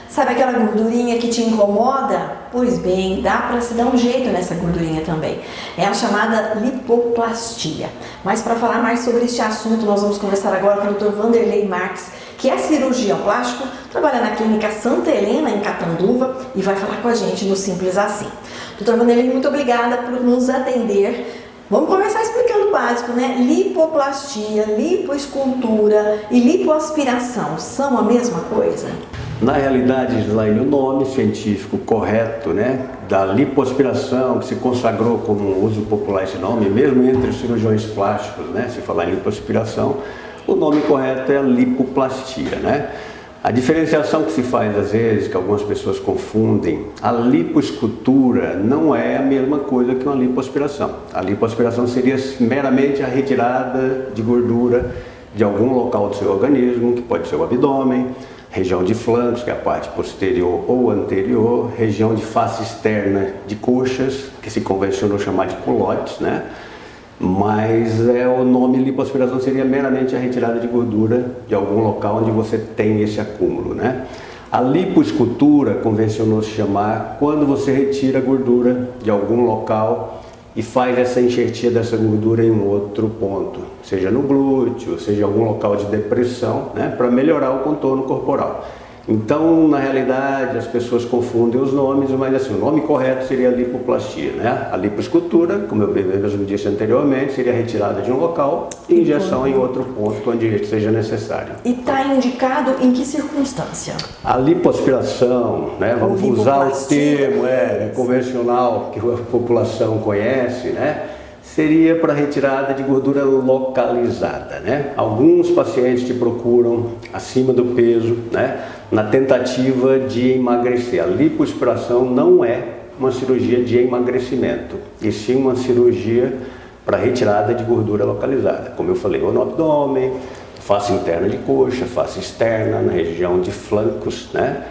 Sabe aquela gordurinha que te incomoda? Pois bem, dá para se dar um jeito nessa gordurinha também. É a chamada lipoplastia. Mas para falar mais sobre este assunto, nós vamos conversar agora com o Dr. Vanderlei Marques, que é cirurgião plástico, trabalha na Clínica Santa Helena, em Catanduva, e vai falar com a gente no Simples Assim. Dr. Vanderlei, muito obrigada por nos atender. Vamos começar explicando o básico, né? Lipoplastia, lipoescultura e lipoaspiração são a mesma coisa? Na realidade, Gislaine, o nome científico correto, né, da lipoaspiração, que se consagrou como uso popular esse nome, mesmo entre os cirurgiões plásticos, né, se falar em lipoaspiração, o nome correto é a lipoplastia, né? A diferenciação que se faz às vezes, que algumas pessoas confundem, a lipoescultura não é a mesma coisa que uma lipoaspiração. A lipoaspiração seria meramente a retirada de gordura de algum local do seu organismo, que pode ser o abdômen, região de flancos, que é a parte posterior ou anterior, região de face externa de coxas, que se convencionou chamar de culotes, né? Mas o nome lipoaspiração seria meramente a retirada de gordura de algum local onde você tem esse acúmulo, né? A lipoescultura convencionou se chamar quando você retira a gordura de algum local e faz essa enxertia dessa gordura em outro ponto, seja no glúteo, seja em algum local de depressão, né, para melhorar o contorno corporal. Então, na realidade, as pessoas confundem os nomes, mas assim, o nome correto seria a lipoplastia, né? A lipoescultura, como eu mesmo disse anteriormente, seria a retirada de um local e injeção em outro ponto onde seja necessário. E está indicado em que circunstância? A lipoaspiração, né? Vamos usar o termo convencional que a população conhece, né? Seria para retirada de gordura localizada, né? Alguns pacientes te procuram acima do peso, né? Na tentativa de emagrecer. A lipoaspiração não é uma cirurgia de emagrecimento, e sim uma cirurgia para retirada de gordura localizada. Como eu falei, ou no abdômen, face interna de coxa, face externa, na região de flancos, né?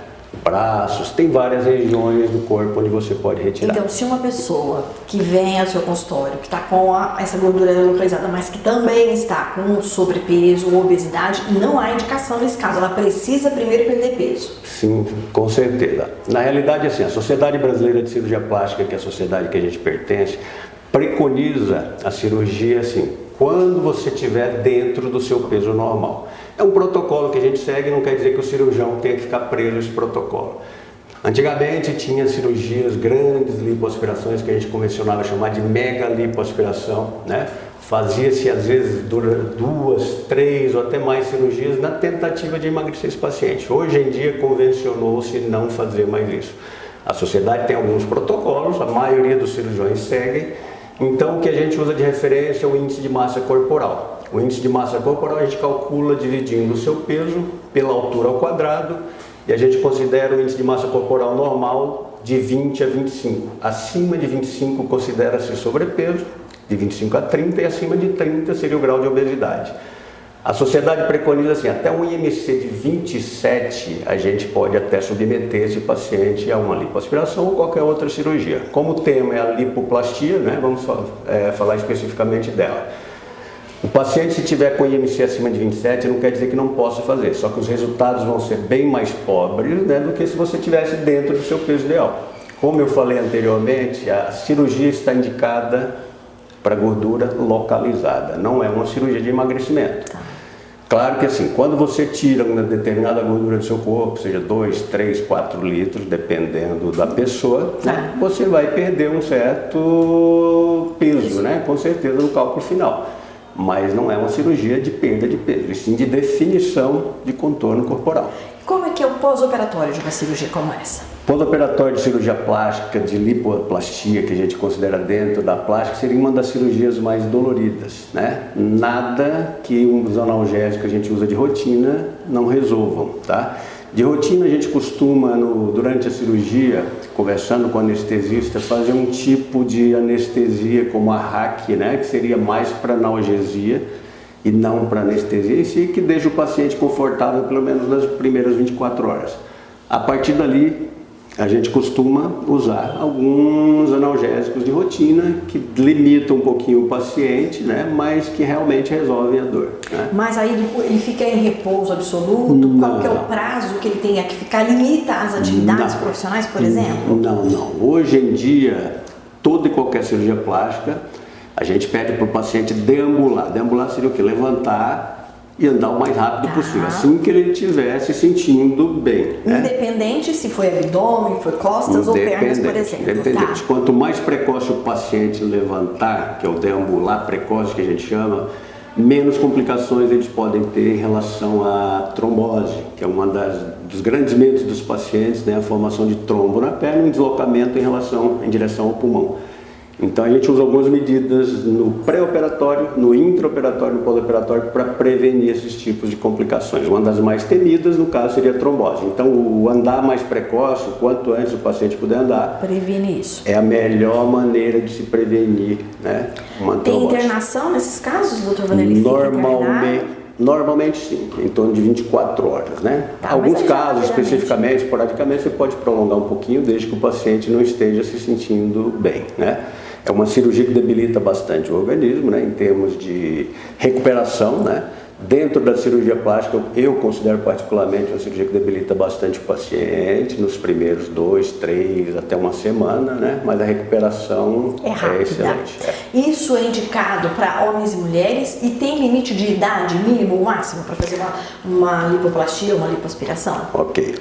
Braços, tem várias regiões do corpo onde você pode retirar. Então, se uma pessoa que vem ao seu consultório, que está com essa gordura localizada, mas que também está com sobrepeso ou obesidade, não há indicação nesse caso, ela precisa primeiro perder peso. Sim, com certeza. Na realidade, assim, a Sociedade Brasileira de Cirurgia Plástica, que é a sociedade que a gente pertence, preconiza a cirurgia assim, quando você estiver dentro do seu peso normal. É um protocolo que a gente segue, não quer dizer que o cirurgião tenha que ficar preso a esse protocolo. Antigamente tinha cirurgias, grandes lipoaspirações, que a gente convencionava chamar de mega lipoaspiração, né? Fazia-se às vezes 2, 3 ou até mais cirurgias na tentativa de emagrecer esse paciente. Hoje em dia convencionou-se não fazer mais isso. A sociedade tem alguns protocolos, a maioria dos cirurgiões seguem. Então o que a gente usa de referência é o índice de massa corporal. O índice de massa corporal a gente calcula dividindo o seu peso pela altura ao quadrado, e a gente considera o índice de massa corporal normal de 20 a 25. Acima de 25 considera-se sobrepeso, de 25 a 30, e acima de 30 seria o grau de obesidade. A sociedade preconiza assim, até um IMC de 27 a gente pode até submeter esse paciente a uma lipoaspiração ou qualquer outra cirurgia. Como o tema é a lipoplastia, né, vamos falar especificamente dela. O paciente, se tiver com IMC acima de 27, não quer dizer que não possa fazer, só que os resultados vão ser bem mais pobres, né, do que se você estivesse dentro do seu peso ideal. Como eu falei anteriormente, a cirurgia está indicada para gordura localizada, não é uma cirurgia de emagrecimento. Claro que assim, quando você tira uma determinada gordura do seu corpo, seja 2, 3, 4 litros, dependendo da pessoa, né, você vai perder um certo peso, né, com certeza no cálculo final. Mas não é uma cirurgia de perda de peso, e sim de definição de contorno corporal. Como é que é o pós-operatório de uma cirurgia como essa? Pós-operatório de cirurgia plástica, de lipoplastia, que a gente considera dentro da plástica, seria uma das cirurgias mais doloridas, né? Nada que os analgésicos que a gente usa de rotina não resolvam, tá? De rotina a gente costuma, durante a cirurgia, conversando com o anestesista, fazer um tipo de anestesia como a hack, né? Que seria mais para analgesia e não para anestesia em si, que deixa o paciente confortável pelo menos nas primeiras 24 horas. A partir dali, A gente costuma usar alguns analgésicos de rotina que limitam um pouquinho o paciente, né, mas que realmente resolvem a dor, né? Mas aí ele fica em repouso absoluto? Qual que é o prazo que ele tem que ficar? Limita as atividades profissionais, por exemplo? Não. Hoje em dia, toda e qualquer cirurgia plástica, a gente pede para o paciente deambular. Deambular seria o quê? Levantar e andar o mais rápido possível, assim que ele estiver se sentindo bem, né? Independente se foi abdômen, foi costas ou pernas, por exemplo. Independente. Quanto mais precoce o paciente levantar, que é o deambular precoce que a gente chama, menos complicações eles podem ter em relação à trombose, que é uma dos grandes medos dos pacientes, né? A formação de trombo na perna e um deslocamento em direção ao pulmão. Então a gente usa algumas medidas no pré-operatório, no intraoperatório e no pós-operatório para prevenir esses tipos de complicações. Uma das mais temidas, no caso, seria a trombose. Então o andar mais precoce, quanto antes o paciente puder andar, previne isso. É a melhor maneira de se prevenir, né, uma trombose. Tem internação nesses casos, doutor Vanderlei? Normalmente sim, em torno de 24 horas, né? Alguns casos, especificamente, esporadicamente, você pode prolongar um pouquinho, desde que o paciente não esteja se sentindo bem, né? É uma cirurgia que debilita bastante o organismo, né, em termos de recuperação, né? Dentro da cirurgia plástica, eu considero particularmente uma cirurgia que debilita bastante o paciente nos primeiros 2, 3, até uma semana, né? Mas a recuperação é excelente. Isso é indicado para homens e mulheres e tem limite de idade mínimo ou máximo para fazer uma lipoplastia ou uma lipoaspiração? Ok.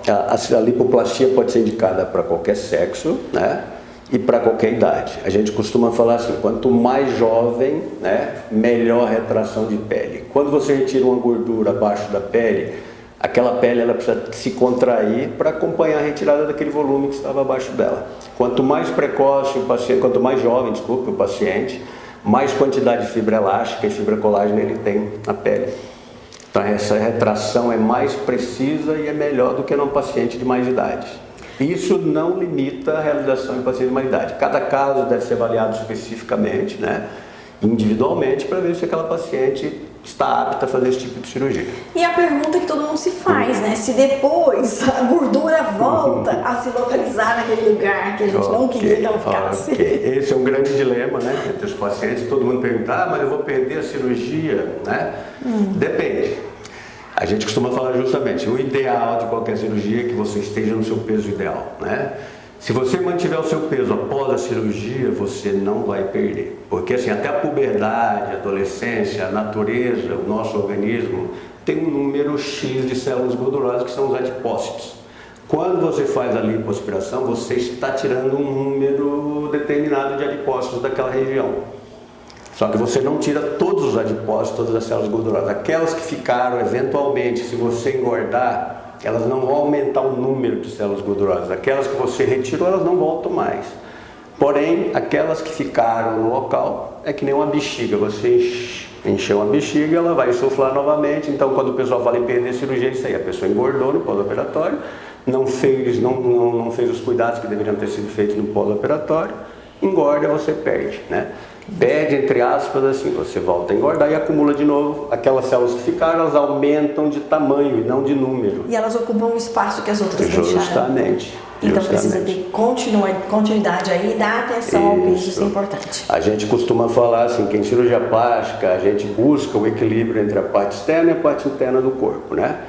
A lipoplastia pode ser indicada para qualquer sexo, né? E para qualquer idade. A gente costuma falar assim, quanto mais jovem, né, melhor retração de pele. Quando você retira uma gordura abaixo da pele, aquela pele ela precisa se contrair para acompanhar a retirada daquele volume que estava abaixo dela. Quanto mais precoce o paciente, quanto mais jovem, o paciente, mais quantidade de fibra elástica e fibra colágena ele tem na pele. Então essa retração é mais precisa e é melhor do que num paciente de mais idade. Isso não limita a realização em pacientes de mais idade. Cada caso deve ser avaliado especificamente, né, individualmente, para ver se aquela paciente está apta a fazer esse tipo de cirurgia. E a pergunta que todo mundo se faz, né, se depois a gordura volta a se localizar naquele lugar que a gente não queria que ela ficasse. Esse é um grande dilema, né, entre os pacientes. Todo mundo pergunta, mas eu vou perder a cirurgia, né? Depende. A gente costuma falar justamente, o ideal de qualquer cirurgia é que você esteja no seu peso ideal, né? Se você mantiver o seu peso após a cirurgia, você não vai perder. Porque assim, até a puberdade, a adolescência, a natureza, o nosso organismo tem um número X de células gordurosas que são os adipócitos. Quando você faz a lipoaspiração, você está tirando um número determinado de adipócitos daquela região. Só que você não tira todos os adipócitos, todas as células gordurosas. Aquelas que ficaram, eventualmente, se você engordar, elas não vão aumentar o número de células gordurosas. Aquelas que você retirou, elas não voltam mais. Porém, aquelas que ficaram no local, é que nem uma bexiga. Você encheu uma bexiga, ela vai insuflar novamente. Então, quando o pessoal fala em perder cirurgia, é isso aí. A pessoa engordou no pós-operatório, não fez os cuidados que deveriam ter sido feitos no pós-operatório, engorda, você perde, né? Perde, entre aspas, assim, você volta a engordar e acumula de novo. Aquelas células que ficaram, elas aumentam de tamanho e não de número. E elas ocupam o espaço que as outras deixaram. Justamente. Então precisa ter continuidade aí, dar atenção ao peso, isso é importante. A gente costuma falar assim, que em cirurgia plástica a gente busca o equilíbrio entre a parte externa e a parte interna do corpo, né?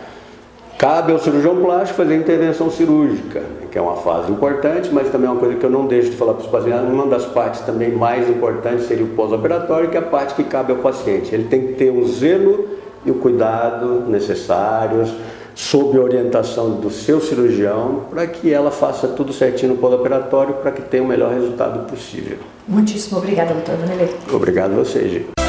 Cabe ao cirurgião plástico fazer a intervenção cirúrgica, que é uma fase importante, mas também é uma coisa que eu não deixo de falar para os pacientes. Uma das partes também mais importantes seria o pós-operatório, que é a parte que cabe ao paciente. Ele tem que ter o zelo e o cuidado necessários, sob a orientação do seu cirurgião, para que ela faça tudo certinho no pós-operatório, para que tenha o melhor resultado possível. Muitíssimo obrigada, doutor Vanderlei. Obrigado a você, Gi.